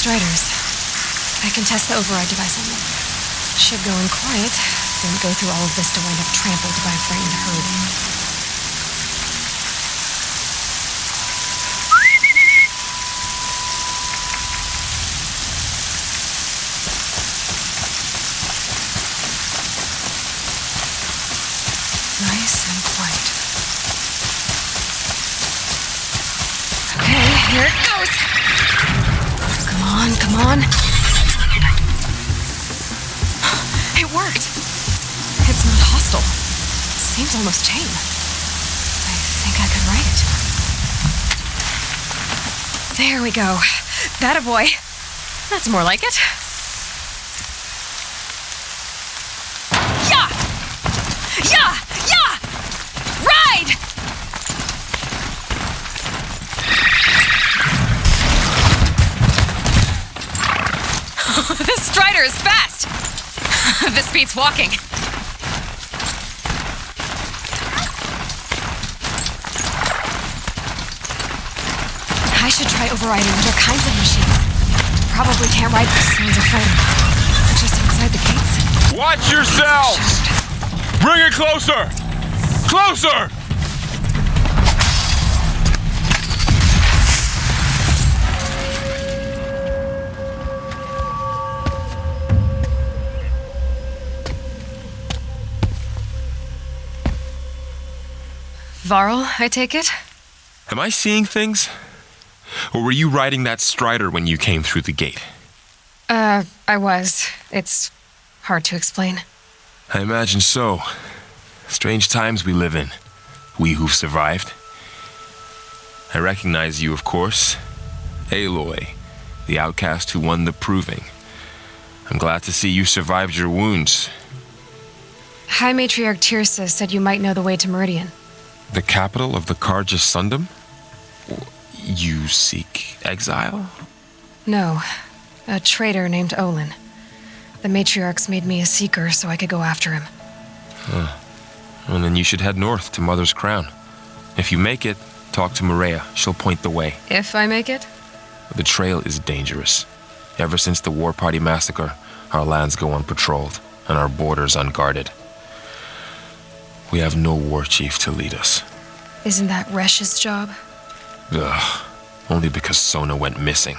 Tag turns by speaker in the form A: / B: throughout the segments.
A: Striders. I can test the override device on them. Should go in quiet. Don't go through all of this to wind up trampled by a frightened herd. Nice and quiet. Okay, here it goes. Come on, come on. It worked. It's not hostile. Seems almost tame. I think I could write it. There we go. That a boy. That's more like it. Yeah! Yeah! Yeah! Ride! This Strider is fast! This beats walking. I should try overriding other kinds of machines. Probably can't ride the sounds of fighting. Just outside the gates.
B: Watch yourselves! Bring it closer! Closer!
A: Varl, I take it?
B: Am I seeing things? Or were you riding that Strider when you came through the gate?
A: I was. It's hard to explain.
B: I imagine so. Strange times we live in. We who've survived. I recognize you, of course. Aloy, the outcast who won the proving. I'm glad to see you survived your wounds.
A: High Matriarch Tirsa said you might know the way to Meridian.
B: The capital of the Karja Sundom? You seek exile?
A: No. A traitor named Olin. The Matriarchs made me a seeker so I could go after him.
B: Well, then you should head north to Mother's Crown. If you make it, talk to Maria. She'll point the way.
A: If I make it?
B: The trail is dangerous. Ever since the War Party massacre, our lands go unpatrolled and our borders unguarded. We have no war chief to lead us.
A: Isn't that Resh's job?
B: Ugh. Only because Sona went missing.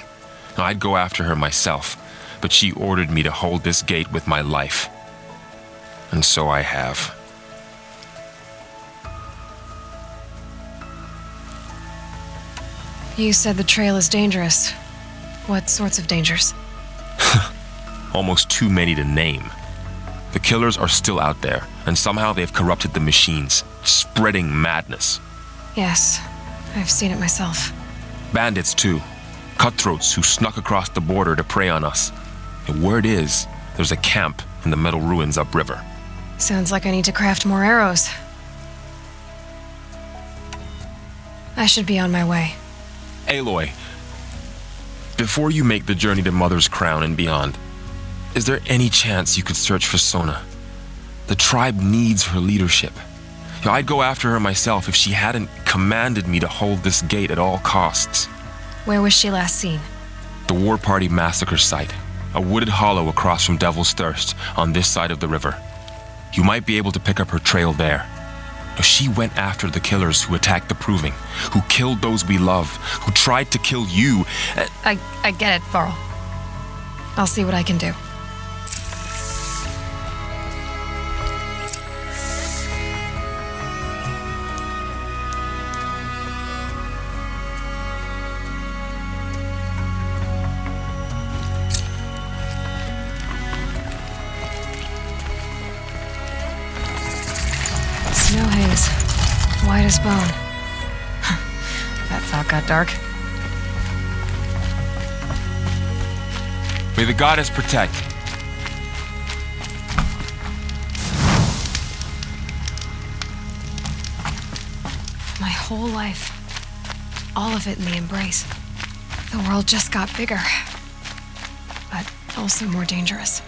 B: I'd go after her myself, but she ordered me to hold this gate with my life. And so I have.
A: You said the trail is dangerous. What sorts of dangers?
B: Almost too many to name. The killers are still out there, and somehow they've corrupted the machines, spreading madness.
A: Yes, I've seen it myself.
B: Bandits, too. Cutthroats who snuck across the border to prey on us. And word is, there's a camp in the metal ruins upriver.
A: Sounds like I need to craft more arrows. I should be on my way.
B: Aloy, before you make the journey to Mother's Crown and beyond, is there any chance you could search for Sona? The tribe needs her leadership. I'd go after her myself if she hadn't commanded me to hold this gate at all costs.
A: Where was she last seen?
B: The War Party massacre site. A wooded hollow across from Devil's Thirst on this side of the river. You might be able to pick up her trail there. She went after the killers who attacked the Proving, who killed those we love, who tried to kill you.
A: I get it, Varl. I'll see what I can do. Snow haze. White as bone. That thought got dark.
B: May the goddess protect.
A: My whole life. All of it in the embrace. The world just got bigger. But also more dangerous.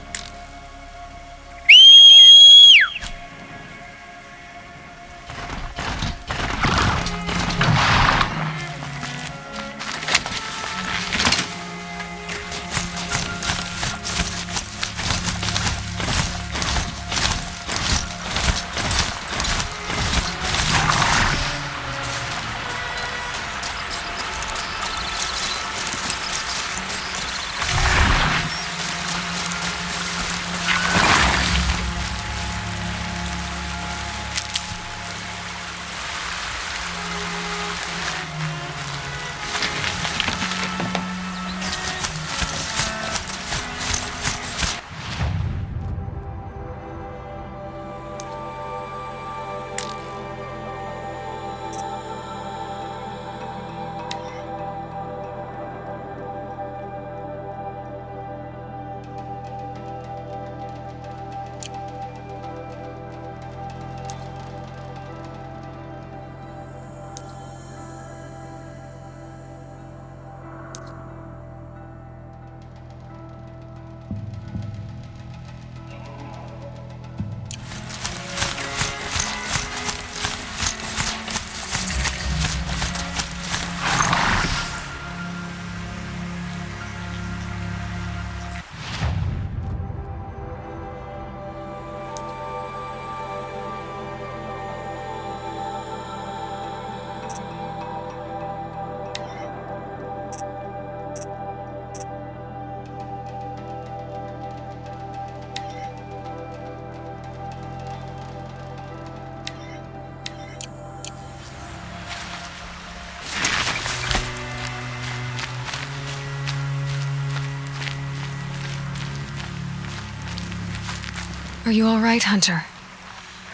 A: you all right, Hunter?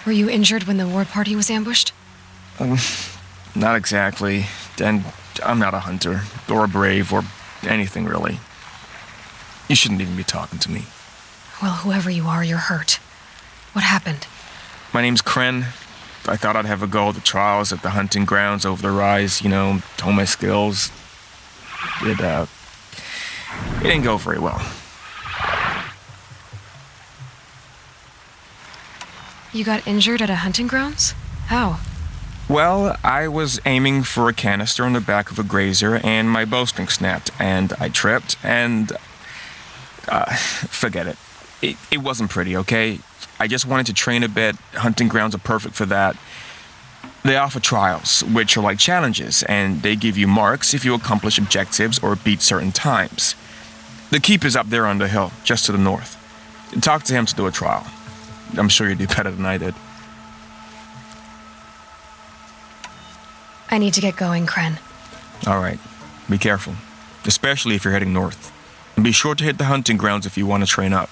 A: Were you injured when the war party was ambushed?
C: Not exactly. And I'm not a hunter, or a brave, or anything really. You shouldn't even be talking to me.
A: Well, whoever you are, you're hurt. What happened?
C: My name's Kren. I thought I'd have a go at the trials at the hunting grounds over the rise, hone my skills. It didn't go very well.
A: You got injured at a hunting grounds? How?
C: Well, I was aiming for a canister on the back of a grazer, and my bowstring snapped, and I tripped, and... forget it. It wasn't pretty, okay? I just wanted to train a bit. Hunting grounds are perfect for that. They offer trials, which are like challenges, and they give you marks if you accomplish objectives or beat certain times. The keep is up there on the hill, just to the north. Talk to him to do a trial. I'm sure you'd do better than I did.
A: I need to get going, Kren.
C: All right. Be careful, especially if you're heading north. And be sure to hit the hunting grounds if you want to train up.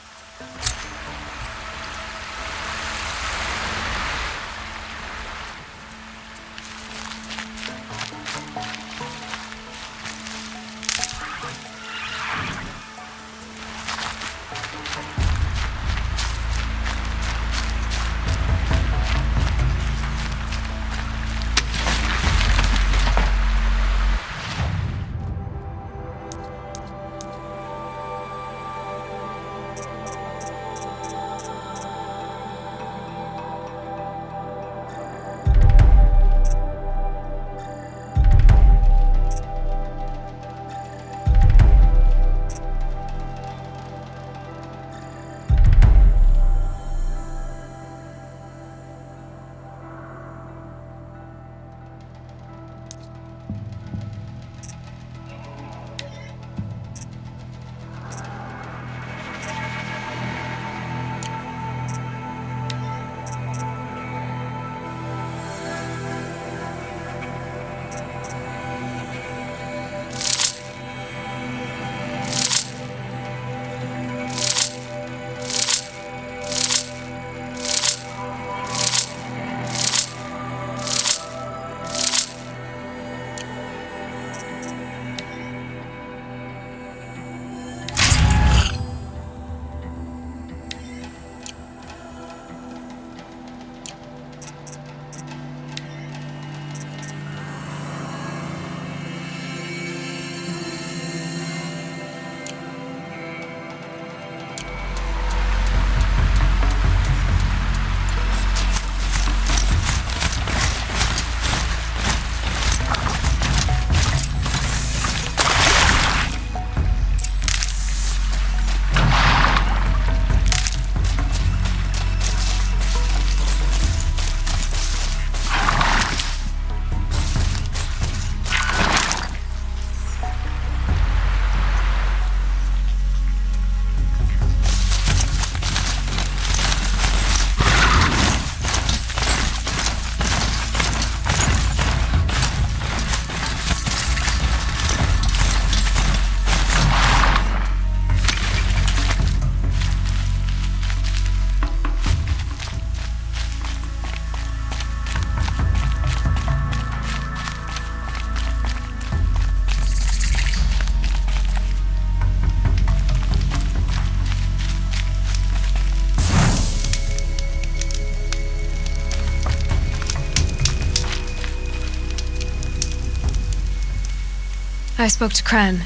A: I spoke to Kren.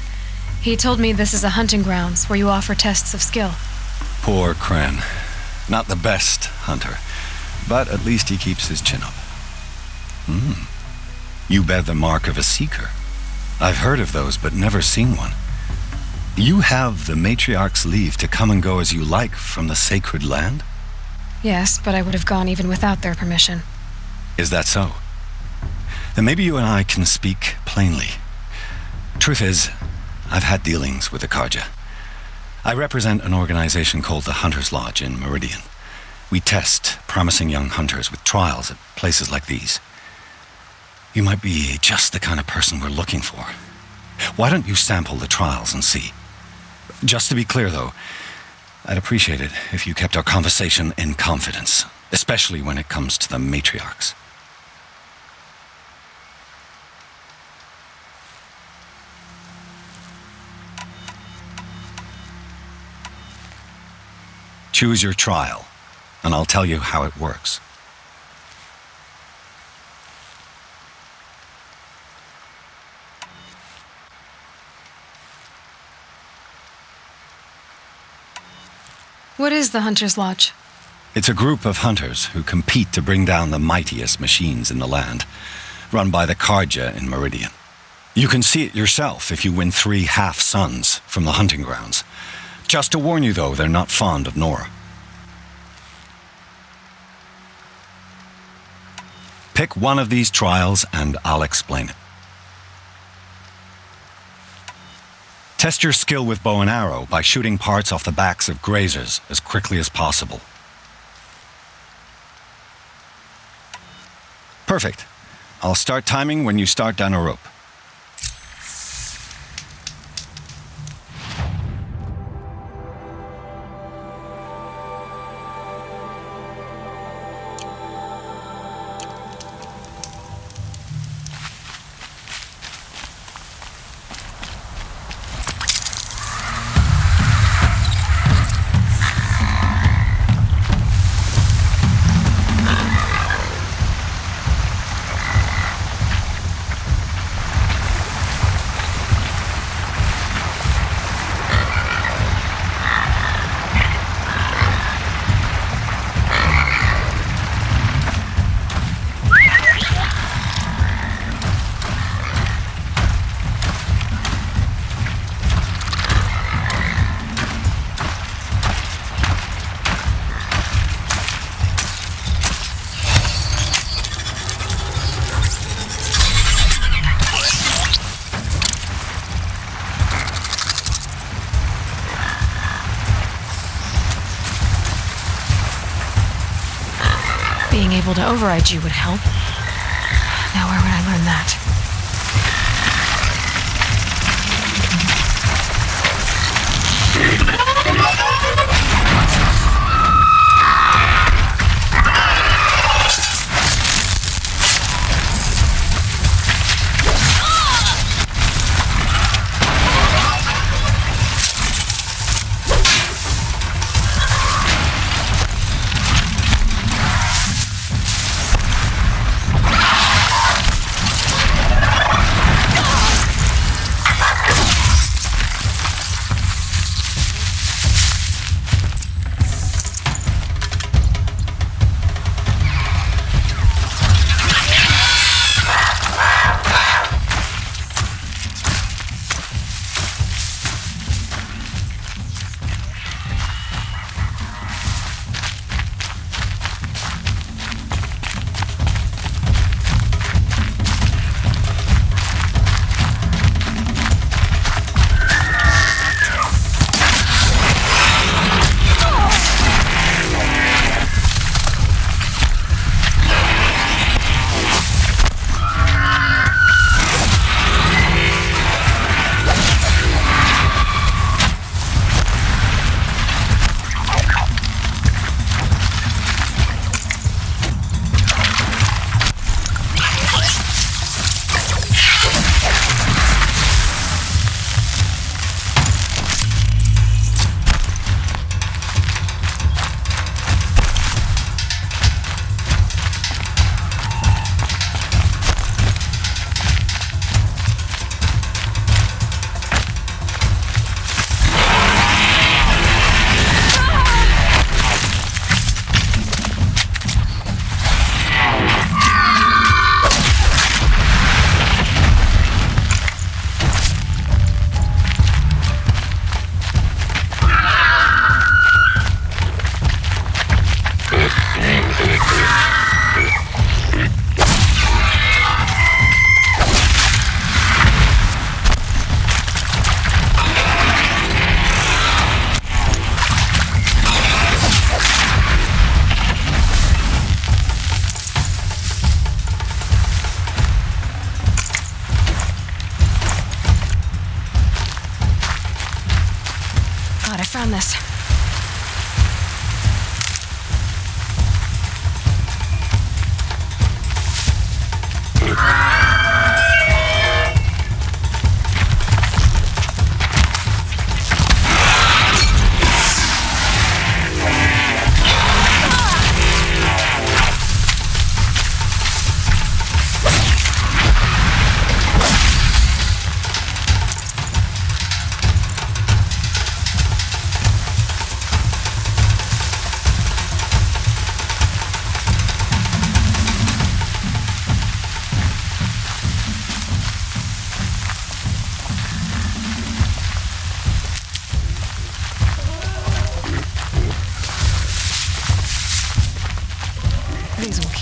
A: He told me this is a hunting grounds where you offer tests of skill.
D: Poor Kren. Not the best hunter, but at least he keeps his chin up. You bear the mark of a seeker. I've heard of those, but never seen one. You have the matriarch's leave to come and go as you like from the sacred land?
A: Yes, but I would have gone even without their permission.
D: Is that so? Then maybe you and I can speak plainly. Truth is, I've had dealings with the Karja. I represent an organization called the Hunter's Lodge in Meridian. We test promising young hunters with trials at places like these. You might be just the kind of person we're looking for. Why don't you sample the trials and see? Just to be clear, though, I'd appreciate it if you kept our conversation in confidence, especially when it comes to the matriarchs. Choose your trial, and I'll tell you how it works.
A: What is the Hunter's Lodge?
D: It's a group of hunters who compete to bring down the mightiest machines in the land, run by the Karja in Meridian. You can see it yourself if you win 3 half-suns from the hunting grounds. Just to warn you, though, they're not fond of Nora. Pick one of these trials and I'll explain it. Test your skill with bow and arrow by shooting parts off the backs of grazers as quickly as possible. Perfect. I'll start timing when you start down a rope.
A: Being able to override you would help. Now where would I learn that? Found this.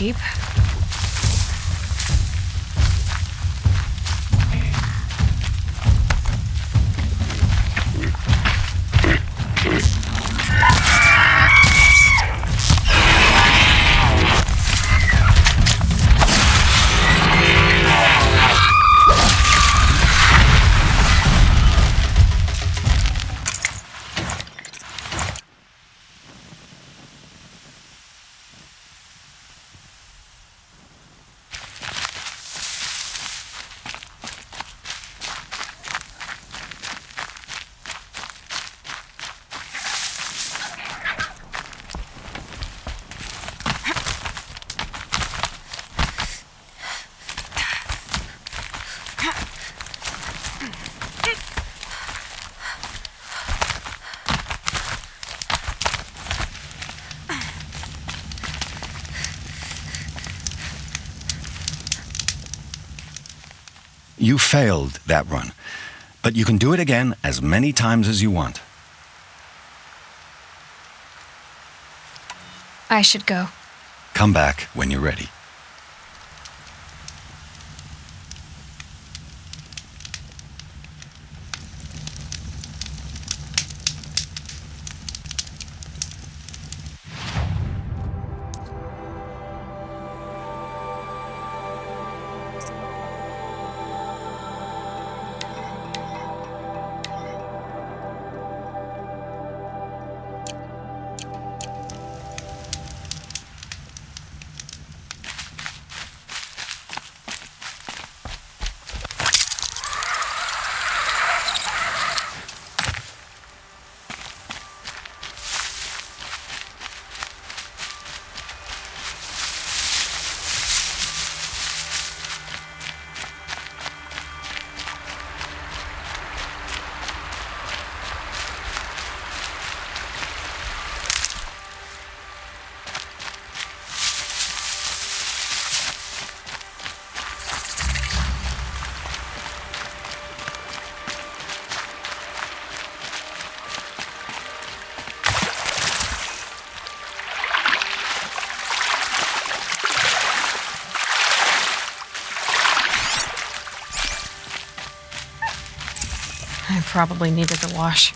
A: keep.
D: You failed that run, but you can do it again as many times as you want.
A: I should go.
D: Come back when you're ready.
A: I probably needed the wash.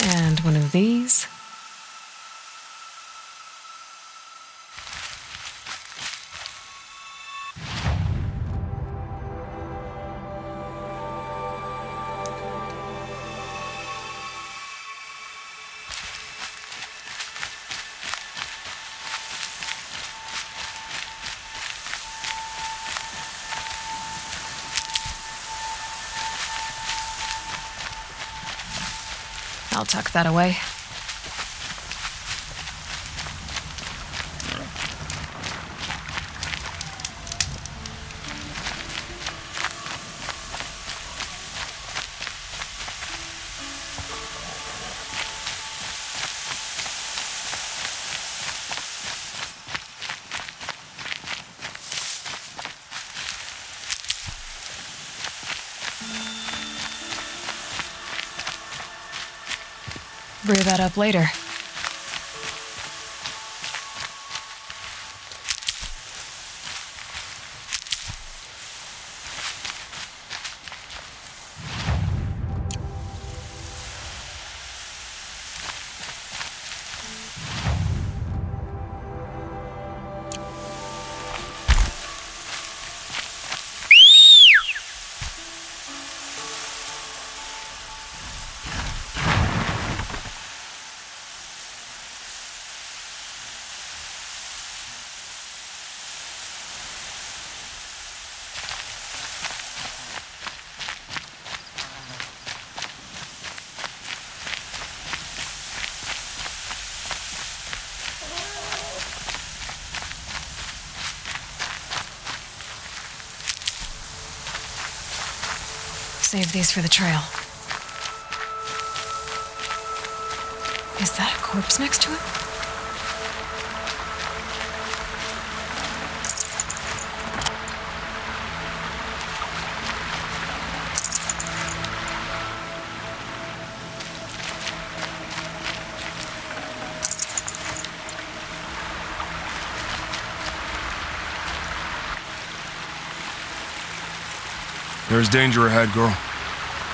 A: And one of these. I'll tuck that away. brew that up later. Save these for the trail. Is that a corpse next to it?
E: There's danger ahead, girl.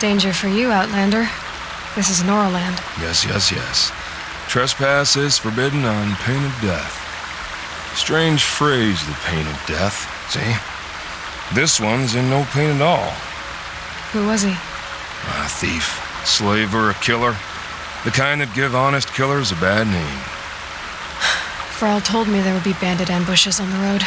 A: Danger for you, Outlander. This is Norland.
E: Yes. Trespass is forbidden on pain of death. Strange phrase, the pain of death. See? This one's in no pain at all.
A: Who was he?
E: A thief, slaver, a killer. The kind that give honest killers a bad name.
A: Frau told me there would be bandit ambushes on the road.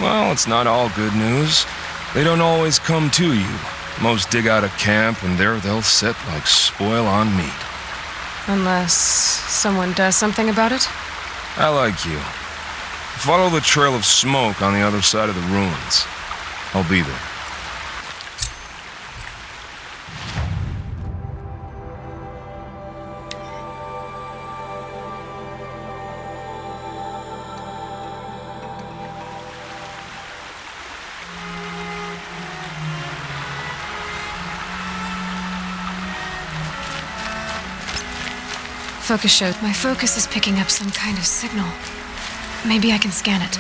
E: Well, it's not all good news. They don't always come to you. Most dig out a camp, and there they'll sit like spoil on meat.
A: Unless someone does something about it?
E: I like you. Follow the trail of smoke on the other side of the ruins. I'll be there.
A: Focus showed. My focus is picking up some kind of signal. Maybe I can scan it.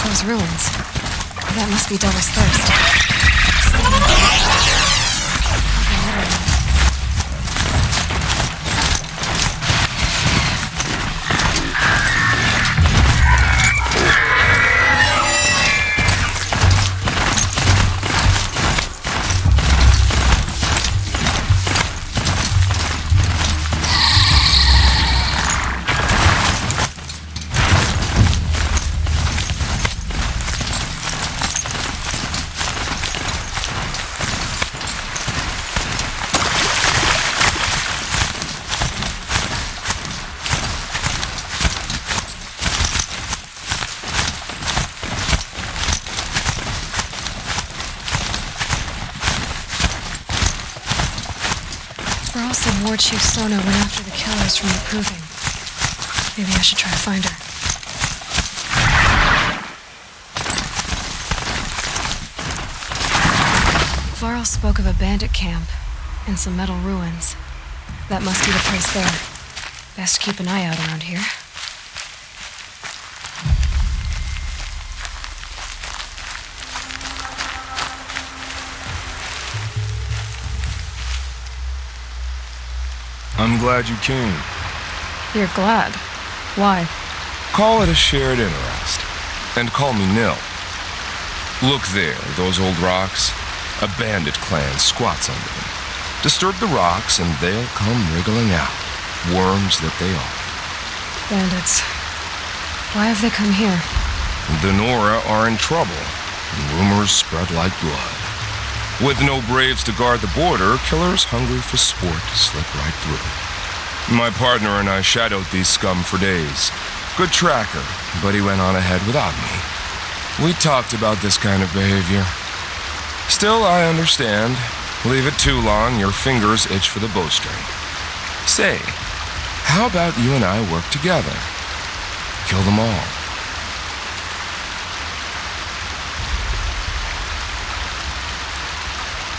A: Those ruins. That must be Della's thirst. Ross and War Chief Sona went after the killers from the Proving. Maybe I should try to find her. Varl spoke of a bandit camp and some metal ruins. That must be the place there. Best keep an eye out around here.
E: I'm glad you came.
A: You're glad? Why?
E: Call it a shared interest. And call me Nil. Look there, those old rocks. A bandit clan squats under them. Disturb the rocks and they'll come wriggling out. Worms that they are.
A: Bandits. Why have they come here?
E: The Nora are in trouble, and rumors spread like blood. With no braves to guard the border, killers hungry for sport slip right through. My partner and I shadowed these scum for days. Good tracker, but he went on ahead without me. We talked about this kind of behavior. Still, I understand. Leave it too long, your fingers itch for the bowstring. Say, how about you and I work together? Kill them all.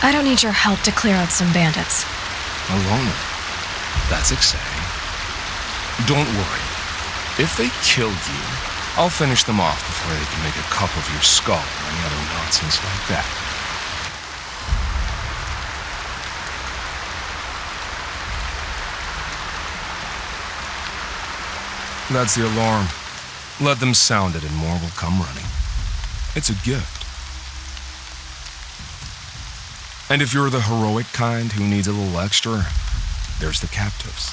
A: I don't need your help to clear out some bandits.
E: A loner. That's exciting. Don't worry. If they kill you, I'll finish them off before they can make a cup of your skull or any other nonsense like that. That's the alarm. Let them sound it and more will come running. It's a gift. And if you're the heroic kind who needs a little extra, there's the captives.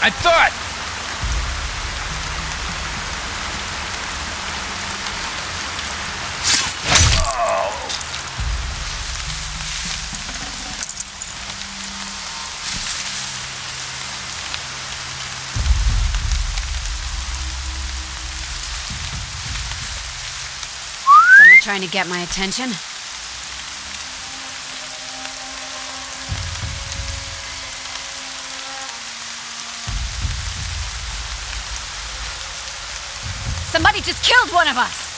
C: I thought!
F: Someone trying to get my attention? Somebody just killed one of us!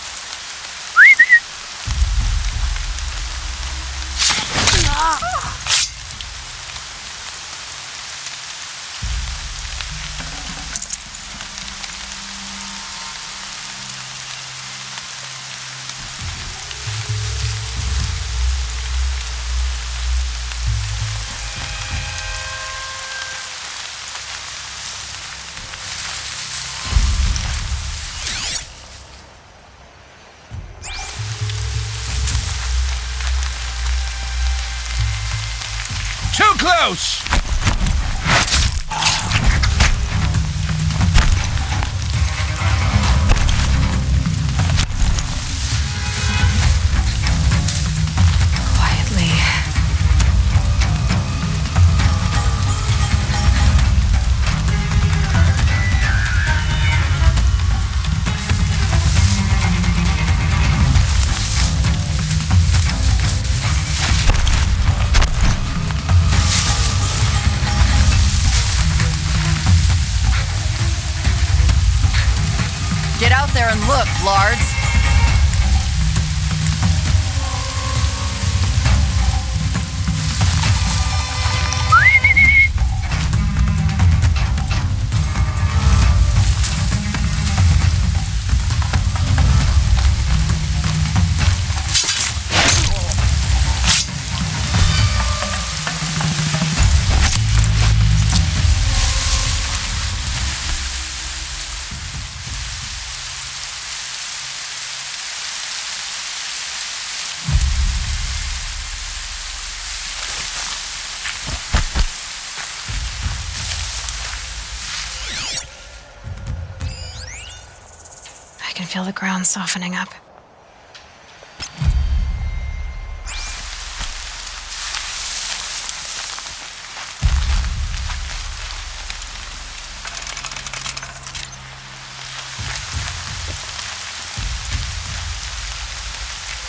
C: Too close!
A: Quietly.
F: Get out there and look, Lards.
A: I can feel the ground softening up.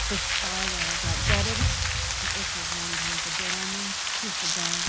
F: This fire got gutted. This was one time to get on me. Keep the going.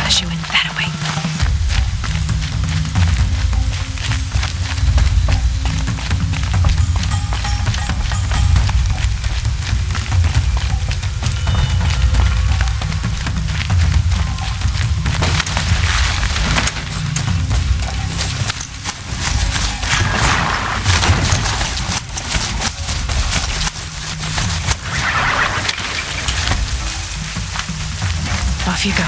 A: She went that way. Off you go.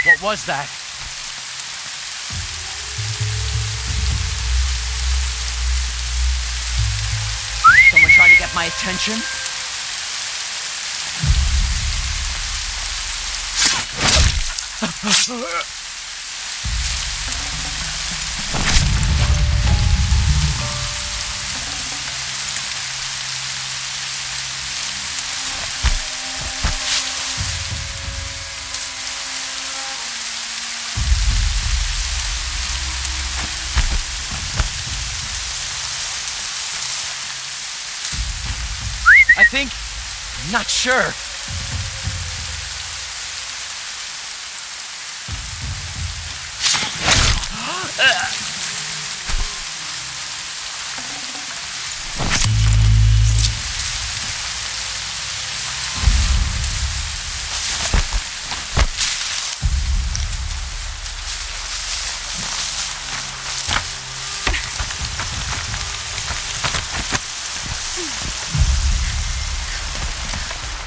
G: What was that? Someone trying to get my attention? I think, I'm not sure.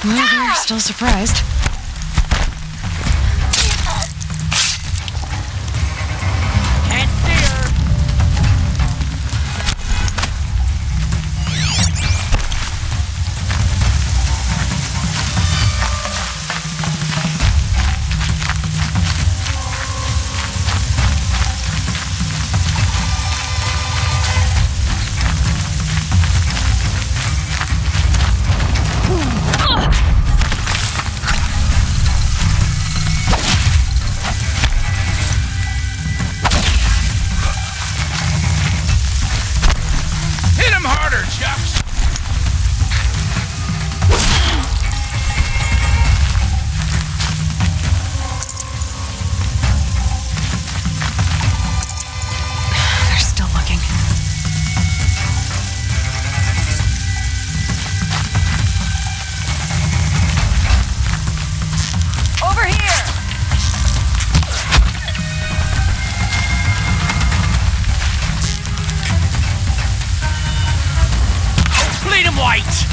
A: Well, they're still surprised.
G: Can't see her. right!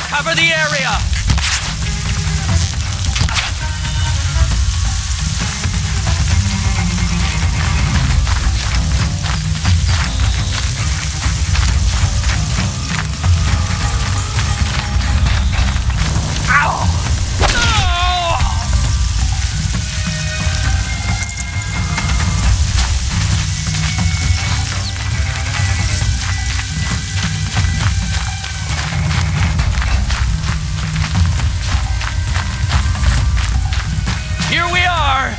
G: Cover the area! Here we are!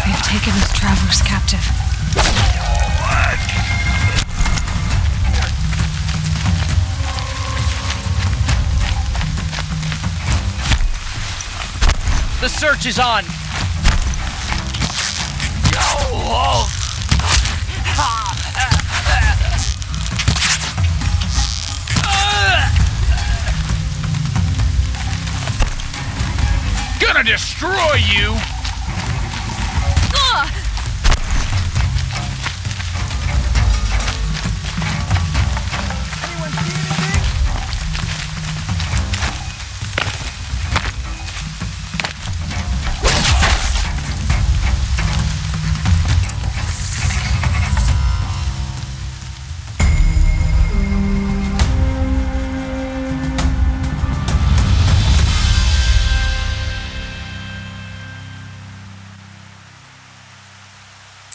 A: They've taken those travelers captive.
G: The search is on! Gonna destroy you!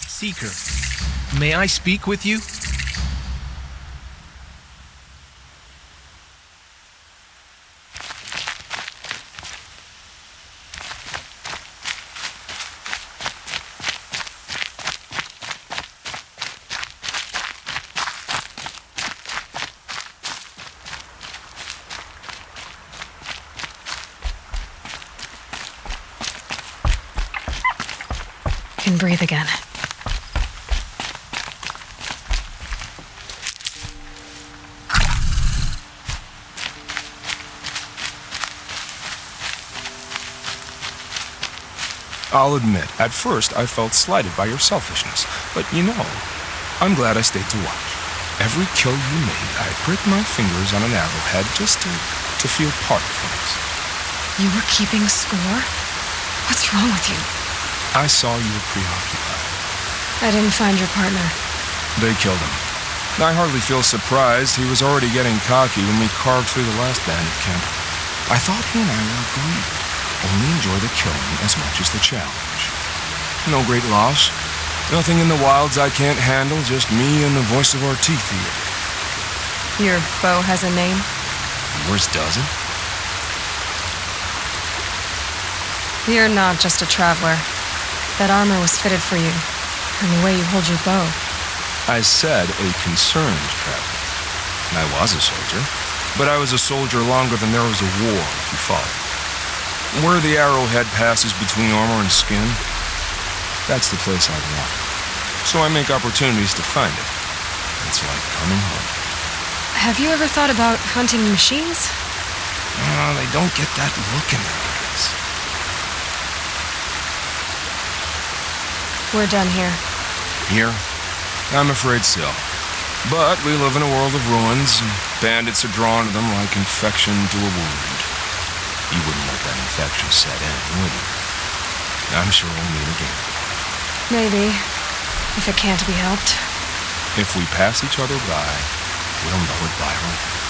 H: Seeker, may I speak with you?
A: Can breathe again.
E: I'll admit, at first I felt slighted by your selfishness, but you know, I'm glad I stayed to watch. Every kill you made, I pricked my fingers on an arrowhead just to feel part of things.
A: You were keeping score? What's wrong with you?
E: I saw you were preoccupied.
A: I didn't find your partner.
E: They killed him. I hardly feel surprised. He was already getting cocky when we carved through the last bandit camp. I thought he and I were agreed. Only enjoy the killing as much as the challenge. No great loss. Nothing in the wilds I can't handle, just me and the voice of our teeth here.
A: Your bow has a name?
E: Yours doesn't?
A: You're not just a traveler. That armor was fitted for you, and the way you hold your bow.
E: I said a concerned traveler. I was a soldier, but I was a soldier longer than there was a war, if you follow. Where the arrowhead passes between armor and skin, that's the place I want. So I make opportunities to find it. It's like coming home.
A: Have you ever thought about hunting machines?
E: They don't get that look in their eyes.
A: We're done here.
E: Here? I'm afraid so. But we live in a world of ruins, and bandits are drawn to them like infection to a wound. You wouldn't let that infection set in, would you? I'm sure we'll meet again.
A: Maybe, if it can't be helped.
E: If we pass each other by, we'll know it by heart.